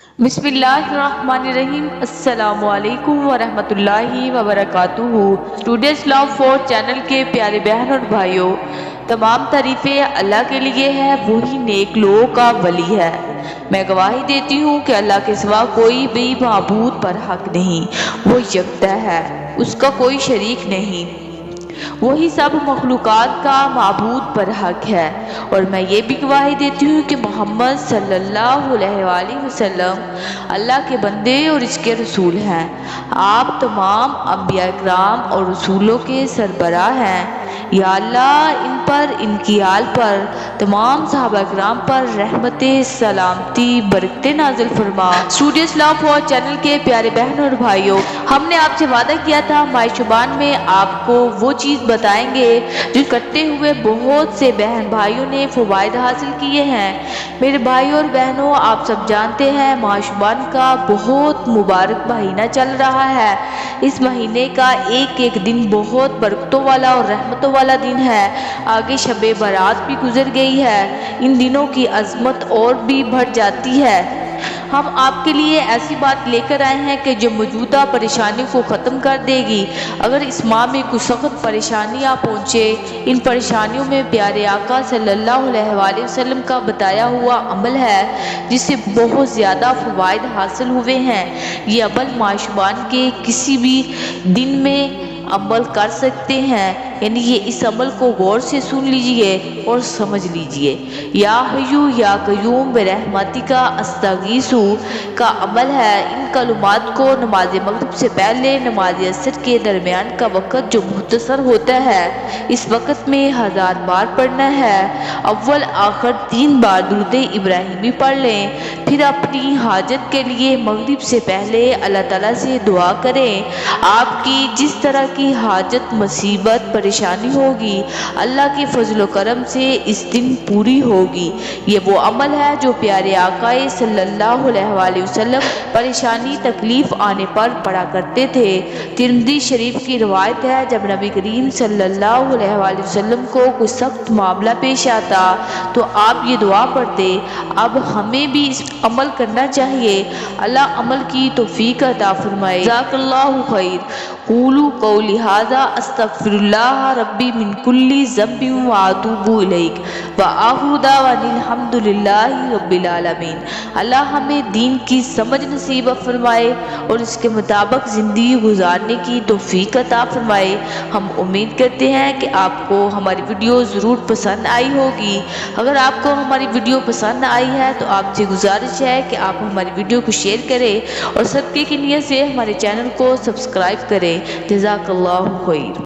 بسم اللہ الرحمن الرحیم۔ السلام علیکم ورحمۃ اللہ وبرکاتہ۔ اسٹوڈنٹس لاؤ فور چینل کے پیارے بہن اور بھائیوں، تمام تعریفیں اللہ کے لیے ہے، وہی نیک لوگوں کا ولی ہے۔ میں گواہی دیتی ہوں کہ اللہ کے سوا کوئی بھی معبود پر حق نہیں، وہ یکتا ہے، اس کا کوئی شریک نہیں، وہی سب مخلوقات کا معبود پر حق ہے۔ اور میں یہ بھی گواہی دیتی ہوں کہ محمد صلی اللہ علیہ وآلہ وسلم اللہ کے بندے اور اس کے رسول ہیں۔ آپ تمام انبیاء کرام اور رسولوں کے سربراہ ہیں۔ یا اللہ ان پر، ان کی آل پر، تمام صحابہ کرام پر رحمت، سلامتی، برکتیں نازل فرما۔ اسٹوڈنٹس لاؤ فور چینل کے پیارے بہن اور بھائیوں، ہم نے آپ سے وعدہ کیا تھا ماہ شعبان میں آپ کو وہ چیز بتائیں گے جو کرتے ہوئے بہت سے بہن بھائیوں نے فوائد حاصل کیے ہیں۔ میرے بھائیوں اور بہنوں، آپ سب جانتے ہیں ماہ شعبان کا بہت مبارک مہینہ چل رہا ہے۔ اس مہینے کا ایک ایک دن بہت برکتوں والا اور رحمتوں والا دن ہے۔ آگے شب برات بھی گزر گئی ہے، ان دنوں کی عظمت اور بھی بڑھ جاتی ہے۔ ہم آپ کے لیے ایسی بات لے کر آئے ہیں کہ جو موجودہ پریشانی کو ختم کر دے گی۔ اگر اس ماہ میں کچھ سخت پریشانیاں پہنچے، ان پریشانیوں میں پیارے آقا صلی اللہ علیہ وآلہ وسلم کا بتایا ہوا عمل ہے جس سے بہت زیادہ فوائد حاصل ہوئے ہیں۔ یہ عمل ماہ شعبان کے کسی بھی دن میں عمل کر سکتے ہیں، یعنی یہ اس عمل کو غور سے سن لیجئے اور سمجھ لیجئے۔ یا حیو یا قیوم برحمتک استغیث کا عمل ہے۔ ان کلمات کو نماز مغرب سے پہلے نماز عصر کے درمیان کا وقت جو مختصر ہوتا ہے، اس وقت میں 1000 بار پڑھنا ہے۔ اول آخر 3 بار درود ابراہیمی پڑھ لیں، پھر اپنی حاجت کے لیے مغرب سے پہلے اللہ تعالیٰ سے دعا کریں۔ آپ کی جس طرح کی حاجت، مصیبت، پریشانی ہوگی، اللہ کے فضل و کرم سے اس دن پوری ہوگی۔ یہ وہ عمل ہے جو پیارے آقا صلی اللہ علیہ وآلہ وسلم پریشانی، تکلیف آنے پر پڑھا کرتے تھے۔ ترمذی شریف کی روایت ہے، جب نبی کریم صلی اللہ علیہ وآلہ وسلم کو کوئی سخت معاملہ پیش آتا تو آپ یہ دعا پڑھتے۔ اب ہمیں بھی اس عمل کرنا چاہیے۔ اللہ عمل کی توفیق عطا فرمائے۔ جزاک اللہ خیر۔ قولوا قولی ھذا استغفر اللہ ربی من کل ذنب واتوب الیہ وآخر دعوانا الحمد للہ رب العالمین۔ اللہ ہمیں دین کی سمجھ نصیب فرمائے اور اس کے مطابق زندگی گزارنے کی توفیق عطا فرمائے۔ ہم امید کرتے ہیں کہ آپ کو ہماری ویڈیو ضرور پسند آئی ہوگی۔ اگر آپ کو ہماری ویڈیو پسند آئی ہے تو آپ سے گزارش ہے کہ آپ ہماری ویڈیو کو شیئر کریں اور صدقے کی نیت سے ہمارے چینل کو سبسکرائب کریں۔ جزاک اللہ خیر۔